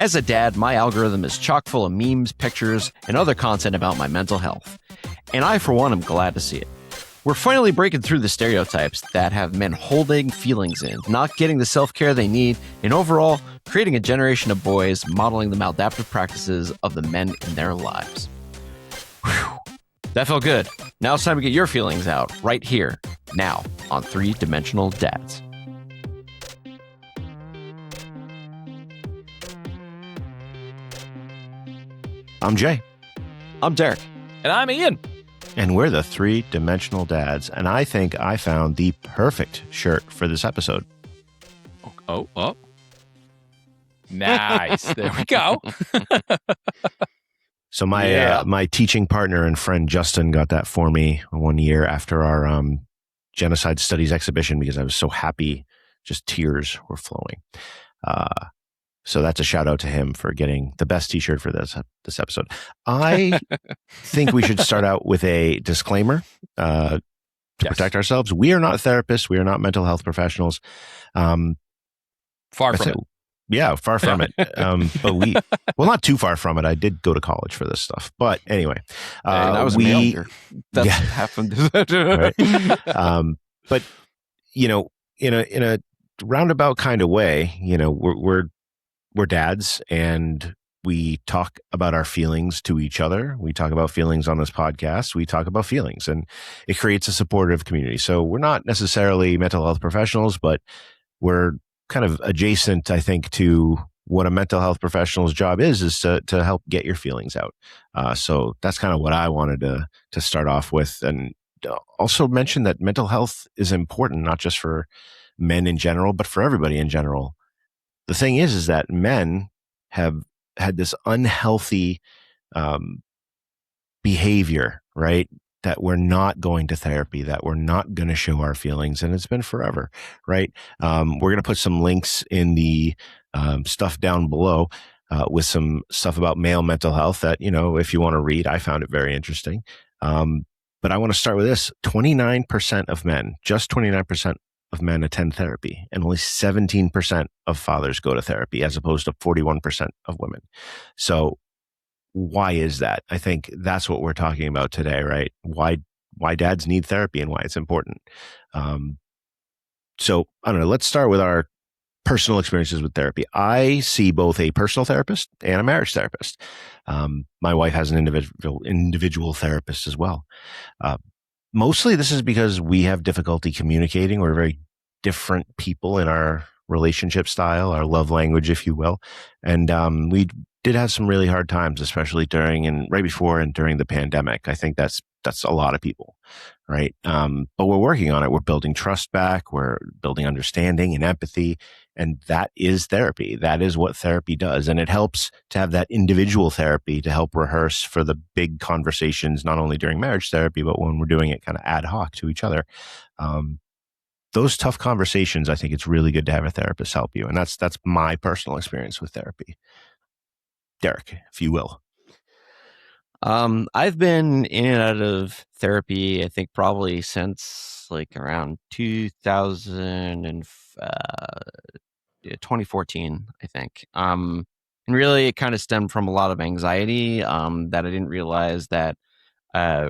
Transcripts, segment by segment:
As a dad, my algorithm is chock full of memes, pictures, and other content about my mental health. And I, for one, am glad to see it. We're finally breaking through the stereotypes that have men holding feelings in, not getting the self-care they need, and overall, creating a generation of boys modeling the maladaptive practices of the men in their lives. Whew. That felt good. Now it's time to get your feelings out right here, now, on 3-Dimensional Dads. I'm Jay. I'm Derrick. And I'm Ian. And we're the 3-Dimensional Dads. And I think I found the perfect shirt for this episode. Oh. Nice. There we go. So my teaching partner and friend Justin got that for me 1 year after our genocide studies exhibition because I was so happy. Just tears were flowing. So that's a shout out to him for getting the best t-shirt for this episode. I think we should start out with a disclaimer to protect ourselves. We are not therapists. We are not mental health professionals. Far from it. Yeah, far from it. But not too far from it. I did go to college for this stuff. But anyway, that was me. That happened. Right? But in a roundabout kind of way, we're dads and we talk about our feelings to each other. We talk about feelings on this podcast. We talk about feelings and it creates a supportive community. So we're not necessarily mental health professionals, but we're kind of adjacent, I think, to what a mental health professional's job is to help get your feelings out. So that's kind of what I wanted to start off with, and also mention that mental health is important, not just for men in general, but for everybody in general. The thing is that men have had this unhealthy behavior, right? That we're not going to therapy, that we're not going to show our feelings, and it's been forever, right? We're going to put some links in the stuff down below with some stuff about male mental health that, if you want to read, I found it very interesting. But I want to start with this. 29% of men, just 29% of men attend therapy, and only 17% of fathers go to therapy, as opposed to 41% of women. So why is that? I think that's what we're talking about today, right? Why dads need therapy and why it's important. So I don't know. Let's start with our personal experiences with therapy. I see both a personal therapist and a marriage therapist. My wife has an individual therapist as well. Mostly this is because we have difficulty communicating. We're very different people in our relationship style, our love language, if you will. And we did have some really hard times, especially during and right before and during the pandemic. I think that's a lot of people, right? But we're working on it. We're building trust back. We're building understanding and empathy. And that is therapy. That is what therapy does. And it helps to have that individual therapy to help rehearse for the big conversations, not only during marriage therapy, but when we're doing it kind of ad hoc to each other. Those tough conversations, I think it's really good to have a therapist help you. And that's my personal experience with therapy. Derrick, if you will. I've been in and out of therapy, I think probably since like around 2014, I think. And really it kind of stemmed from a lot of anxiety that I didn't realize that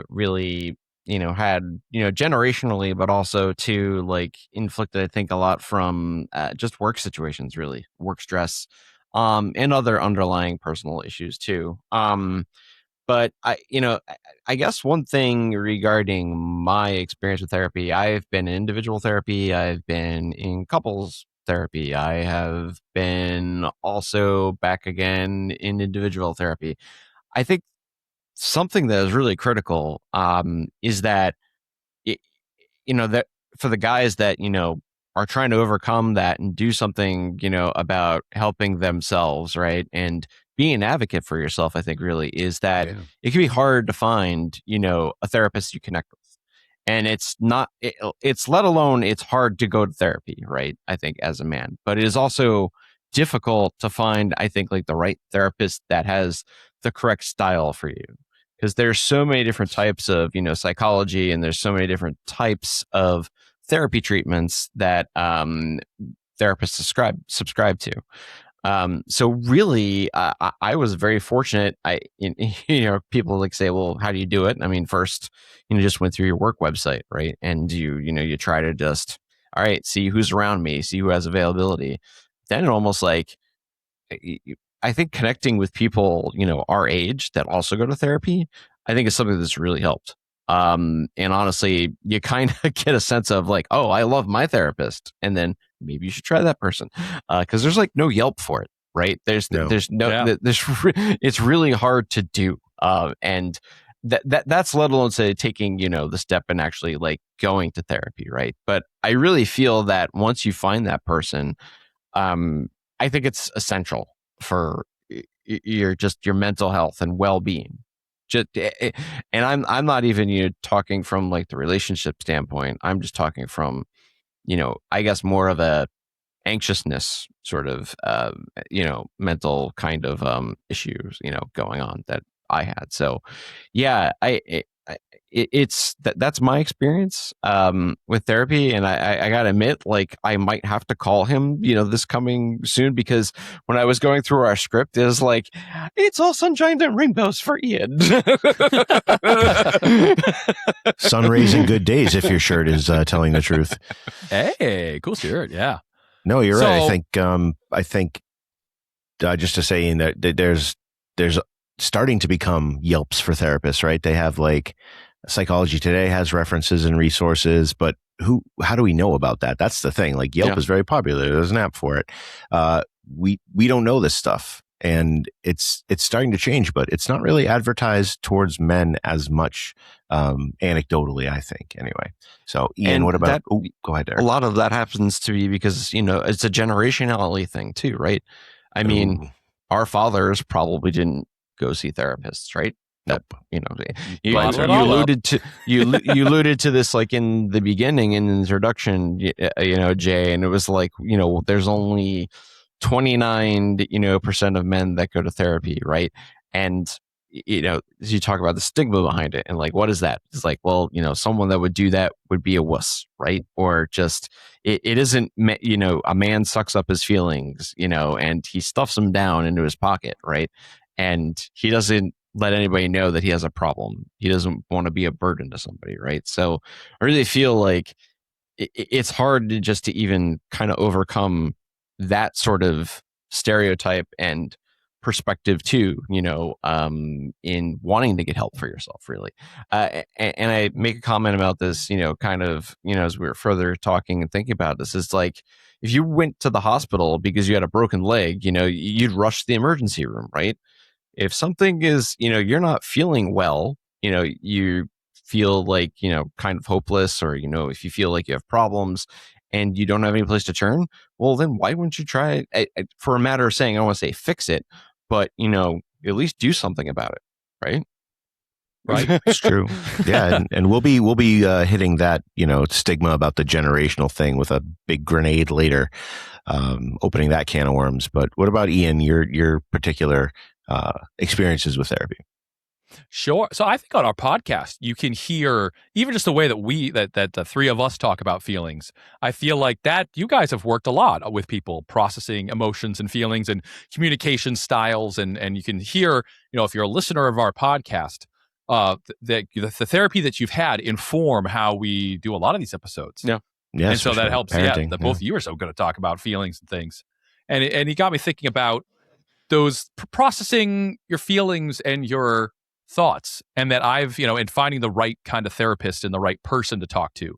really, had, generationally, but also to like inflicted, I think, a lot from just work situations, really, work stress, and other underlying personal issues too. But I guess one thing regarding my experience with therapy, I've been in individual therapy. I've been in couples therapy. I have been also back again in individual therapy. I think something that is really critical is that, that for the guys that, are trying to overcome that and do something, about helping themselves, right? And being an advocate for yourself, I think really is that it can be hard to find, a therapist you connect with. And it's let alone it's hard to go to therapy, right? I think as a man, but it is also difficult to find, I think, like the right therapist that has the correct style for you. Because there's so many different types of, psychology, and there's so many different types of therapy treatments that therapists subscribe to. So really, I was very fortunate. People like say, well, how do you do it? I mean, first, just went through your work website, right? And you try to just, all right, see who's around me, see who has availability. Then it almost like, I think connecting with people, our age that also go to therapy, I think is something that's really helped. And honestly, you kind of get a sense of like, oh, I love my therapist, and then maybe you should try that person, because there's like no Yelp for it, right? No. There's no, Yeah. it's really hard to do, and that's let alone say taking the step and actually like going to therapy, right? But I really feel that once you find that person, um, I think it's essential for your mental health and well being. Just and I'm not even talking from like the relationship standpoint. I'm just talking from I guess more of a anxiousness sort of mental kind of issues going on that I had. So yeah, it's that's my experience with therapy, and I gotta admit, like I might have to call him this coming soon, because when I was going through our script, it was like it's all sunshine and rainbows for Ian. Sun rays and good days, if your shirt is telling the truth. Hey, cool shirt. Yeah. No, you're right. So- I think just to say that there's starting to become Yelps for therapists, right? They have like Psychology Today has references and resources, but how do we know about that? That's the thing. Like Yelp is very popular. There's an app for it. We don't know this stuff, and it's starting to change, but it's not really advertised towards men as much, anecdotally, I think. Anyway, so Ian, And what about? that- Go ahead, Derrick. A lot of that happens to be because it's a generationality thing too, right? I mean, Ooh. our fathers probably didn't go see therapists, right? That Nope. you Bottle it all alluded to you alluded to this like in the beginning in the introduction, Jay, and it was like there's only 29 percent of men that go to therapy, right? And as you talk about the stigma behind it, and like what is that? It's like, well, someone that would do that would be a wuss, right? Or just it isn't a man sucks up his feelings, and he stuffs them down into his pocket, right? And he doesn't let anybody know that he has a problem. He doesn't want to be a burden to somebody, right? So I really feel like it's hard to even kind of overcome that sort of stereotype and perspective too, in wanting to get help for yourself, really. And I make a comment about this, kind of, as we were further talking and thinking about this, is like, if you went to the hospital because you had a broken leg, you'd rush to the emergency room, right? If something is, you're not feeling well, you feel like, kind of hopeless, or, if you feel like you have problems and you don't have any place to turn, well, then why wouldn't you try it, for a matter of saying, I don't want to say fix it, but, at least do something about it, right? Right. It's true. Yeah, and we'll be hitting that stigma about the generational thing with a big grenade later, opening that can of worms. But what about Ian? Your particular experiences with therapy? Sure. So I think on our podcast, you can hear even just the way that the three of us talk about feelings. I feel like that you guys have worked a lot with people processing emotions and feelings and communication styles. And you can hear, if you're a listener of our podcast, the therapy that you've had inform how we do a lot of these episodes. Yeah. Yes, and so that helps. Parenting, That both of you are so good at talk about feelings and things. And it got me thinking about those processing your feelings and your thoughts, and that I've, and finding the right kind of therapist and the right person to talk to.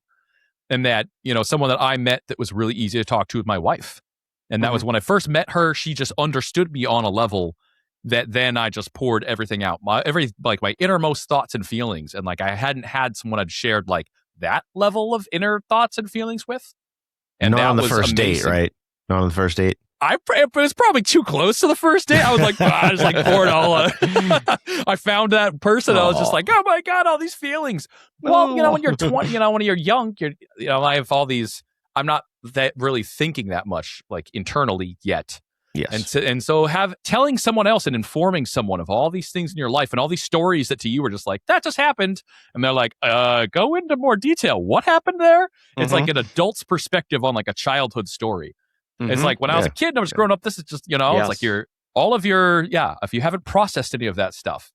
And that, someone that I met that was really easy to talk to with my wife. And that was when I first met her, she just understood me on a level that then I just poured everything out, my innermost thoughts and feelings. And like, I hadn't had someone I'd shared like that level of inner thoughts and feelings with. And not that on the was first amazing. date, right? Not on the first date. It was probably too close to the first date. I was like, I just like poured all. I found that person. I was just like, oh my god, all these feelings. Well, when you're 20, when you're young, I have all these. I'm not that really thinking that much like internally yet. Yes. And so telling someone else and informing someone of all these things in your life and all these stories that to you were just like, that just happened. And they're like, go into more detail. What happened there? It's like an adult's perspective on like a childhood story. It's like when I was a kid and I was growing up, this is just, it's like if you haven't processed any of that stuff.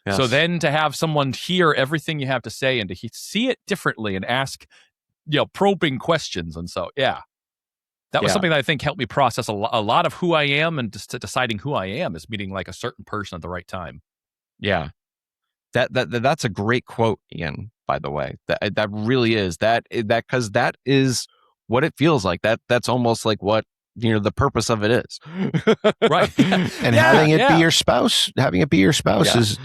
Yes. So then to have someone hear everything you have to say and to see it differently and ask, probing questions. And so, that was something that I think helped me process a lot of who I am, and just deciding who I am is meeting like a certain person at the right time. Yeah. That's a great quote, Ian, by the way. That really is because that is what it feels like. That's almost like what, the purpose of it is. Right. And having it be your spouse is,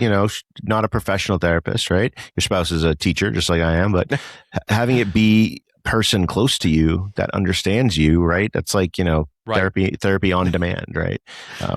not a professional therapist, right? Your spouse is a teacher, just like I am, but having it be person close to you that understands you, right? That's like, therapy on demand, right?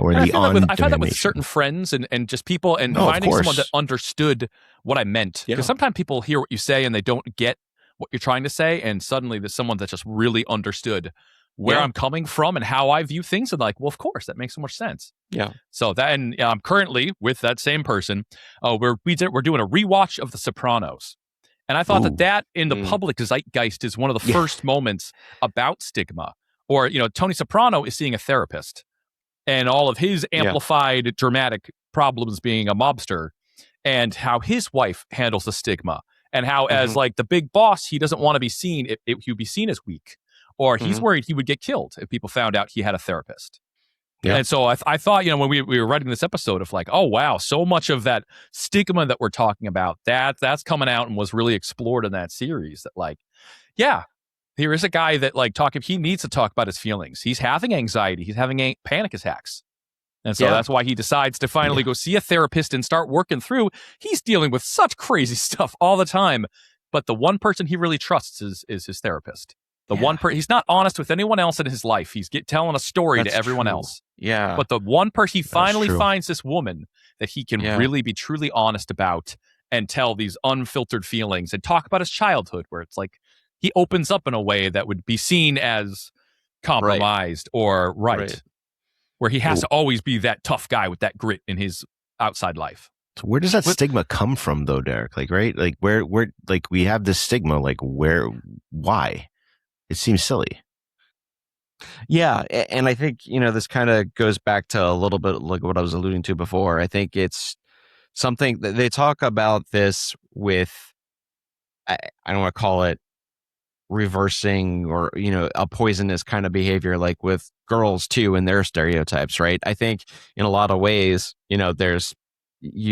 Or and the on I've had that with certain friends and just people, and finding someone that understood what I meant. Because sometimes people hear what you say and they don't get what you're trying to say, and suddenly there's someone that just really understood where I'm coming from and how I view things, and like, well, of course, that makes so much sense. Yeah. So that, and I'm currently with that same person. We're doing a rewatch of The Sopranos. And I thought that in the public zeitgeist is one of the first moments about stigma. Or, Tony Soprano is seeing a therapist, and all of his amplified dramatic problems being a mobster, and how his wife handles the stigma, and how as like the big boss, he doesn't want to be seen, he would be seen as weak, or he's worried he would get killed if people found out he had a therapist. Yep. And so I thought, when we were writing this episode of like, oh, wow, so much of that stigma that we're talking about, that's coming out and was really explored in that series. That like, here is a guy that like he needs to talk about his feelings. He's having anxiety. He's having panic attacks. And so that's why he decides to finally go see a therapist and start working through. He's dealing with such crazy stuff all the time. But the one person he really trusts is his therapist. The one person, he's not honest with anyone else in his life. He's telling a story to everyone else. Yeah. But the one person, he finally finds this woman that he can really be truly honest about and tell these unfiltered feelings and talk about his childhood, where it's like he opens up in a way that would be seen as compromised or where he has to always be that tough guy with that grit in his outside life. So where does that stigma come from, though, Derrick? Like, right? Like, where, like, we have this stigma, like, why? It seems silly. Yeah. And I think, this kind of goes back to a little bit like what I was alluding to before. I think it's something that they talk about this with, I don't want to call it reversing or, a poisonous kind of behavior, like with girls too, and their stereotypes, right? I think in a lot of ways, you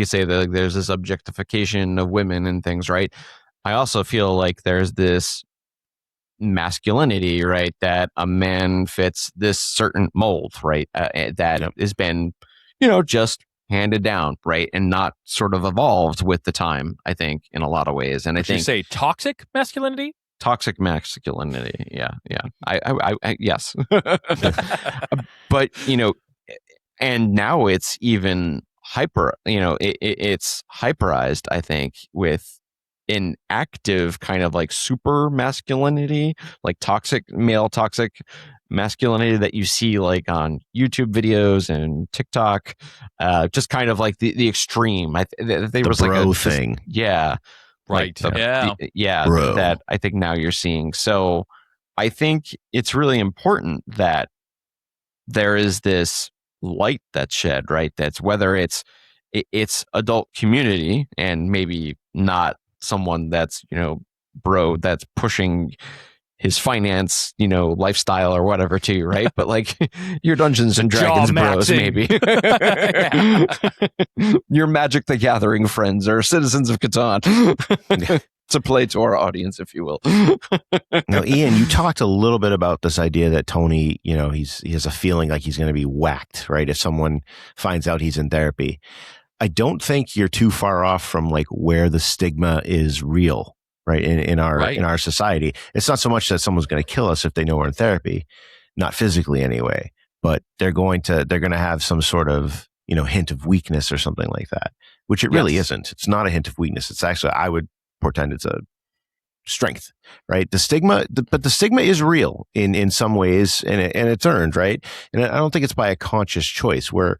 say that there's this objectification of women and things, right? I also feel like there's this masculinity, right? That a man fits this certain mold, right? That has been, just handed down, right? And not sort of evolved with the time, I think, in a lot of ways. And I think you say toxic masculinity? Toxic masculinity. Yeah. I yes. But, and now it's even it's hyperized, I think, with an active kind of like super masculinity, like toxic masculinity that you see like on YouTube videos and TikTok, just kind of like the extreme. They was like bro thing. Right. Bro. That I think now you're seeing. So I think it's really important that there is this light that's shed, right? That's whether it's adult community and maybe not someone that's, bro, that's pushing his finance, lifestyle or whatever to you, right? But like your Dungeons and Dragons bros, maybe. Your Magic the Gathering friends or Citizens of Catan. To play to our audience, if you will. Now, Ian, you talked a little bit about this idea that Tony, he has a feeling like he's going to be whacked, right? If someone finds out he's in therapy. I don't think you're too far off from like where the stigma is real, right? In our society. It's not so much that someone's going to kill us if they know we're in therapy, not physically anyway, but they're going to have some sort of, hint of weakness or something like that, which it really isn't. It's not a hint of weakness. It's actually, I would portend it's a strength, right? The stigma, but the stigma is real in some ways, and it's earned, right? And I don't think it's by a conscious choice where,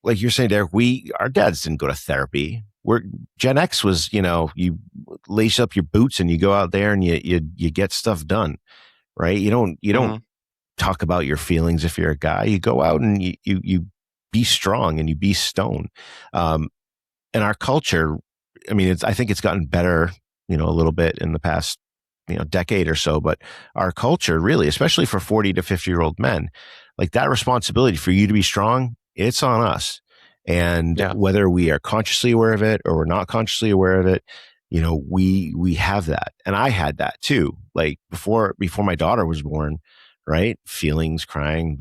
like you're saying, Derrick, our dads didn't go to therapy. Gen X was, you lace up your boots and you go out there and you get stuff done, right? You don't talk about your feelings. If you're a guy, you go out and you be strong and you be stone. And our culture, I mean, I think it's gotten better, a little bit in the past, decade or so, but our culture really, especially for 40 to 50-year-old men, like that responsibility for you to be strong, it's on us. And whether we are consciously aware of it or we're not consciously aware of it, we have that. And I had that too. Like before my daughter was born, right? Feelings, crying,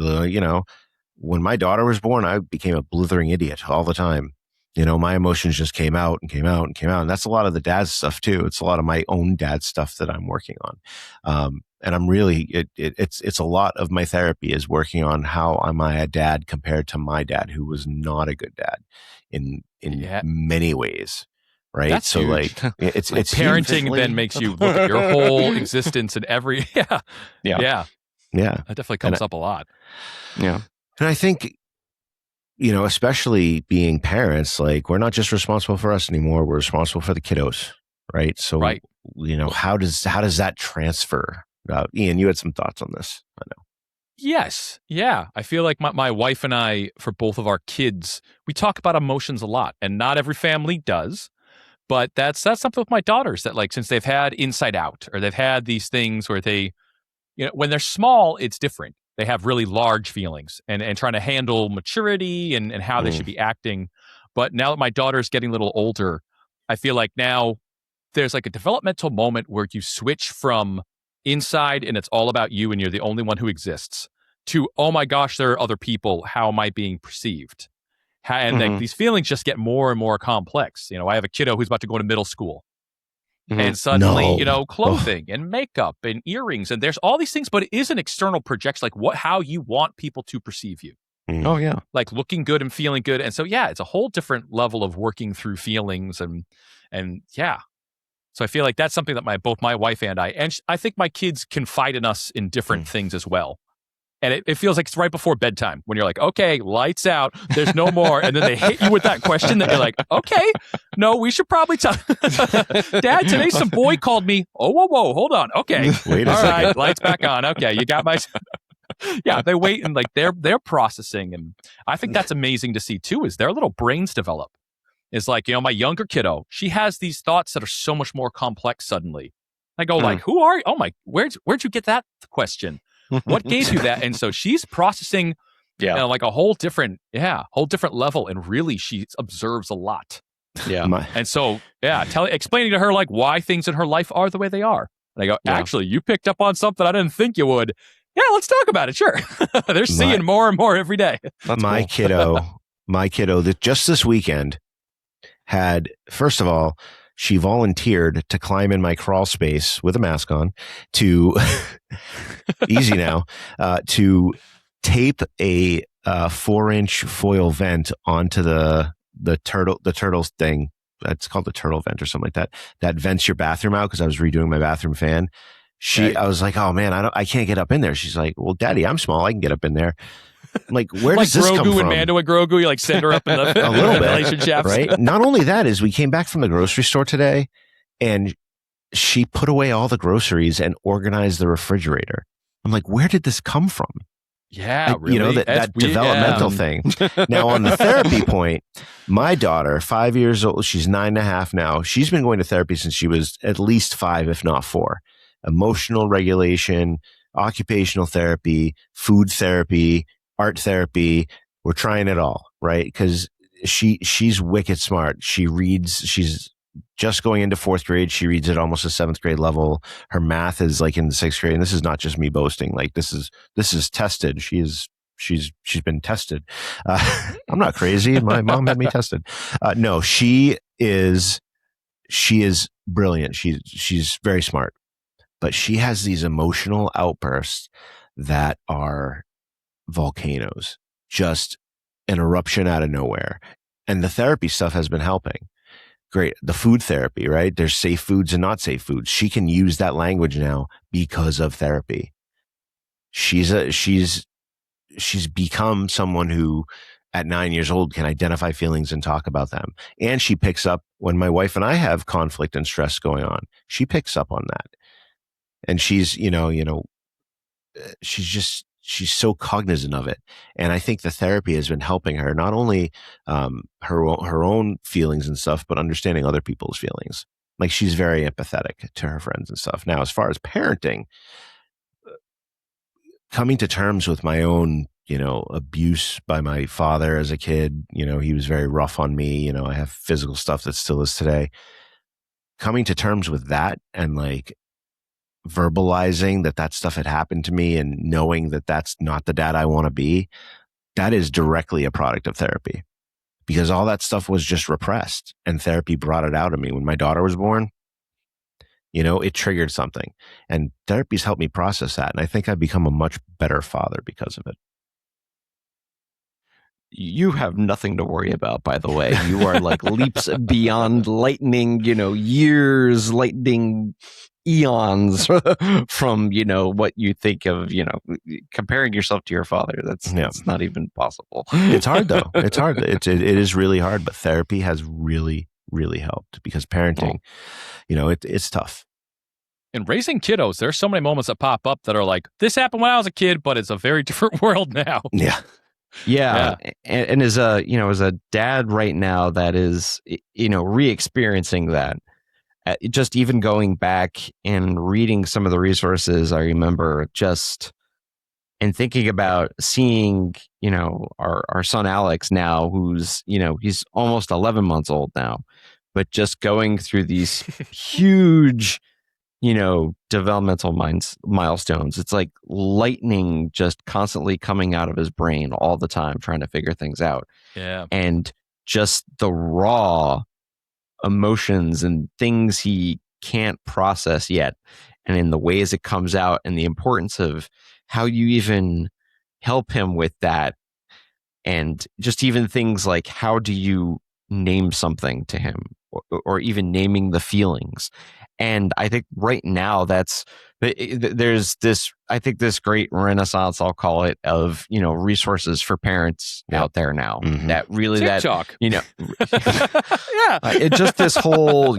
when my daughter was born, I became a blithering idiot all the time. My emotions just came out and came out and came out. And that's a lot of the dad's stuff too. It's a lot of my own dad's stuff that I'm working on. And I'm really, it's a lot of my therapy is working on how am I a dad compared to my dad, who was not a good dad in many ways. Right. That's so huge. like it's parenting huge. then makes you look at your whole existence and every, Yeah. That definitely comes up a lot. Yeah. And I think, especially being parents, like we're not just responsible for us anymore. We're responsible for the kiddos. Right. So, how does that transfer? Ian, you had some thoughts on this. I know. Yes. Yeah. I feel like my wife and I, for both of our kids, we talk about emotions a lot, and not every family does. But that's something with my daughters that, like, since they've had Inside Out, or they've had these things where they, when they're small, it's different. They have really large feelings and trying to handle maturity and how they should be acting. But now that my daughter's getting a little older, I feel like now there's like a developmental moment where you switch from inside and it's all about you and you're the only one who exists to, oh my gosh, there are other people. How am I being perceived? And like these feelings just get more and more complex. I have a kiddo who's about to go to middle school. And suddenly, clothing and makeup and earrings, and there's all these things, but it is an external projection, like how you want people to perceive you. Oh yeah. Like looking good and feeling good. And so, it's a whole different level of working through feelings and So I feel like that's something that both my wife and I think my kids confide in us in different things as well. And it feels like it's right before bedtime when you're like, okay, lights out, there's no more. And then they hit you with that question that you're like, okay, no, we should probably talk. Dad, today some boy called me. Oh, whoa, hold on. Okay. Wait a All second. right, lights back on. Okay, you got my... they wait and like they're processing. And I think that's amazing to see too, is their little brains develop. Is like, my younger kiddo, she has these thoughts that are so much more complex suddenly. I go like, who are you? Oh my, where'd you get that question? What gave you that? And so she's processing, like a whole different level. And really, she observes a lot. Yeah. And so, explaining to her like why things in her life are the way they are. And I go, actually, you picked up on something I didn't think you would. Yeah, let's talk about it. Sure. They're seeing more and more every day. That's my kiddo that just this weekend had, first of all, she volunteered to climb in my crawl space with a mask on to easy now, to tape a 4-inch foil vent onto the turtle thing. It's called the turtle vent or something like that vents your bathroom out, because I was redoing my bathroom fan. I was like, oh man, I can't get up in there. She's like, well, Daddy, I'm small, I can get up in there. I'm like, where does this Grogu come from? And Mando and Grogu, you like send her up in the a little ventilation bit, shafts. right? Not only that, is we came back from the grocery store today, and she put away all the groceries and organized the refrigerator. I'm like, where did this come from? Yeah, really? That developmental thing. Now, on the therapy point, my daughter, 5 years old, she's 9.5 now. She's been going to therapy since she was at least 5, if not 4. Emotional regulation, occupational therapy, food therapy, art therapy. We're trying it all, right? Because she's wicked smart. She reads. She's just going into 4th grade. She reads at almost a 7th grade level. Her math is like in the 6th grade. And this is not just me boasting. Like this is tested. She's been tested. I'm not crazy. My mom had me tested. No, she is brilliant. She's very smart, but she has these emotional outbursts that are volcanoes, just an eruption out of nowhere. And the therapy stuff has been helping. Great. The food therapy, right? There's safe foods and not safe foods. She can use that language now because of therapy. She's become someone who at 9 years old can identify feelings and talk about them. And she picks up when my wife and I have conflict and stress going on. She picks up on that. And she's she's so cognizant of it. And I think the therapy has been helping her, not only her own feelings and stuff, but understanding other people's feelings. Like, she's very empathetic to her friends and stuff. Now, as far as parenting, coming to terms with my own, abuse by my father as a kid, he was very rough on me. I have physical stuff that still is today. Coming to terms with that and like verbalizing that stuff had happened to me and knowing that that's not the dad I want to be, that is directly a product of therapy, because all that stuff was just repressed and therapy brought it out of me. When my daughter was born, it triggered something, and therapy's helped me process that. And I think I've become a much better father because of it. You have nothing to worry about, by the way. You are like leaps beyond lightning, years, lightning eons from, what you think of, comparing yourself to your father. That's not even possible. It's hard though. It's hard. It is really hard, but therapy has really, really helped, because parenting, it's tough. In raising kiddos, there's so many moments that pop up that are like, this happened when I was a kid, but it's a very different world now. Yeah. And as a dad right now that is, re-experiencing that, just even going back and reading some of the resources, I remember and thinking about seeing, our son Alex now, who's, he's almost 11 months old now, but just going through these huge, developmental milestones. It's like lightning just constantly coming out of his brain all the time, trying to figure things out. Yeah. And just the raw emotions and things he can't process yet. And in the ways it comes out, and the importance of how you even help him with that. And just even things like, how do you name something to him, or even naming the feelings. And I think right now there's this, I think this great renaissance, I'll call it, of, resources for parents out there now. Mm-hmm. That really, TikTok. It's just this whole,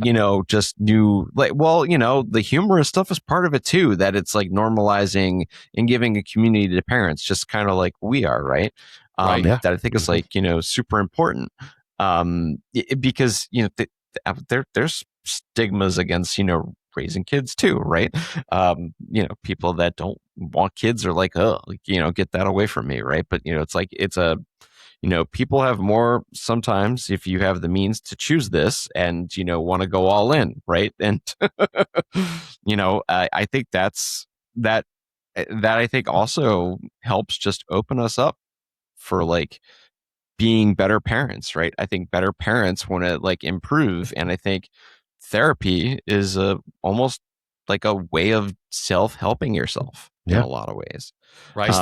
just new, like, well, the humorous stuff is part of it too, that it's like normalizing and giving a community to parents, just kind of like we are, right? That I think is like, super important. Because, there's stigmas against, raising kids too, right? People that don't want kids are like, oh, get that away from me, right? But, it's like, people have more sometimes, if you have the means to choose this and, want to go all in, right? And, I think that I think also helps just open us up for like being better parents, right? I think better parents want to like improve. And I think therapy is almost like a way of self-helping yourself in a lot of ways. Right. Because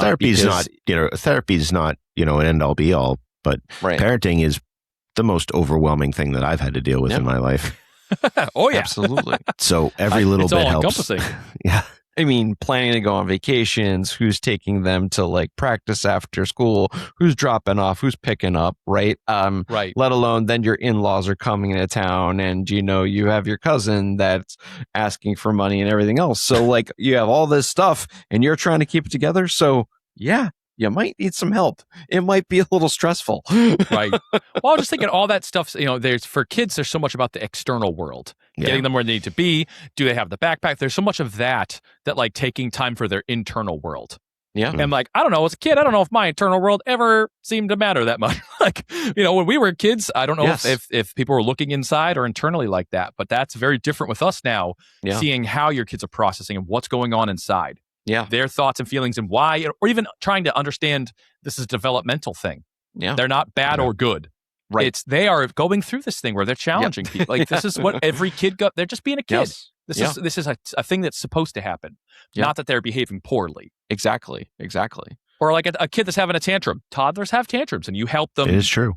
therapy is not, an end all be all, but parenting is the most overwhelming thing that I've had to deal with in my life. Oh yeah. Absolutely. So every little bit helps. Yeah. I mean, planning to go on vacations, who's taking them to like practice after school, who's dropping off, who's picking up, right? Right. Let alone then your in-laws are coming into town, and you have your cousin that's asking for money and everything else. So like you have all this stuff and you're trying to keep it together. So yeah, you might need some help. It might be a little stressful. Right. Well, I was just thinking all that stuff, there's for kids, there's so much about the external world, getting them where they need to be. Do they have the backpack? There's so much of that like taking time for their internal world. Yeah. And like, I don't know, as a kid, I don't know if my internal world ever seemed to matter that much. Like, when we were kids, I don't know if people were looking inside or internally like that, but that's very different with us now, seeing how your kids are processing and what's going on inside. Yeah. Their thoughts and feelings and why, or even trying to understand this is a developmental thing. Yeah. They're not bad or good. Right. They are going through this thing where they're challenging people. Like this is what every kid got. They're just being a kid. Yes. This is a thing that's supposed to happen. Not that they're behaving poorly. Exactly. Or like a kid that's having a tantrum. Toddlers have tantrums and you help them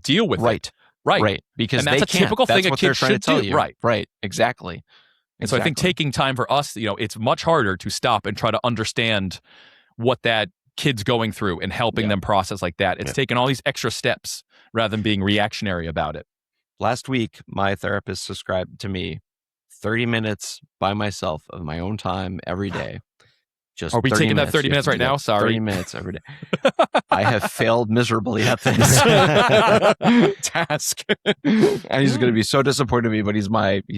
deal with it. Right. Because that's a typical thing a kid should do. Right. Exactly. And so I think taking time for us, it's much harder to stop and try to understand what that kid's going through and helping them process like that. It's taking all these extra steps rather than being reactionary about it. Last week, my therapist prescribed to me 30 minutes by myself of my own time every day, just Are we 30 taking that minutes. 30 You have minutes to right do that now? Sorry. 30 minutes every day. I have failed miserably at this task. And he's going to be so disappointed in me, but he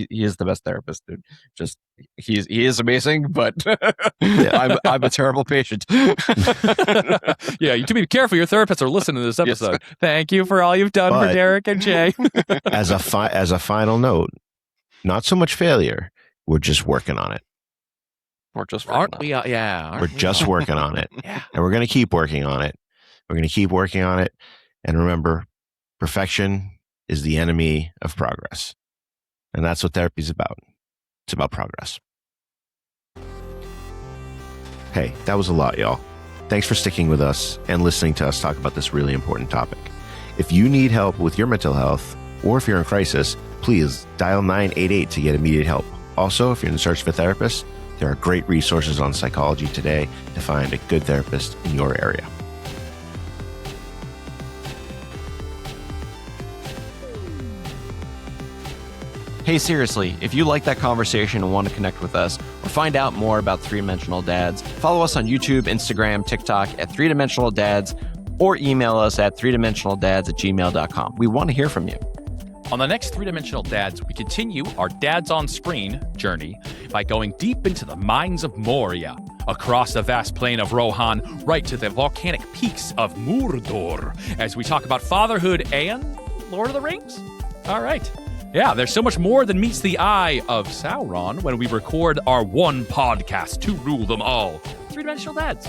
is the best therapist, dude. Just, he is amazing, but I'm a terrible patient. Yeah, you to be careful. Your therapists are listening to this episode. Yes. Thank you for all you've done for Derrick and Jay. As a final note, not so much failure. We're just working on it. We're just working on it. We're just working on it. Yeah. And we're going to keep working on it. We're going to keep working on it. And remember, perfection is the enemy of progress. And that's what therapy is about. It's about progress. Hey, that was a lot, y'all. Thanks for sticking with us and listening to us talk about this really important topic. If you need help with your mental health, or if you're in crisis, please dial 988 to get immediate help. Also, if you're in search of a therapist, there are great resources on Psychology Today to find a good therapist in your area. Hey, seriously, if you like that conversation and want to connect with us or find out more about Three-Dimensional Dads, follow us on YouTube, Instagram, TikTok at Three-Dimensional Dads, or email us at threedimensionaldads@gmail.com. We want to hear from you. On the next Three-Dimensional Dads, we continue our Dads on Screen journey by going deep into the mines of Moria, across the vast plain of Rohan, right to the volcanic peaks of Mordor, as we talk about fatherhood and Lord of the Rings. All right. Yeah, there's so much more than meets the eye of Sauron when we record our one podcast to rule them all. Three-Dimensional Dads.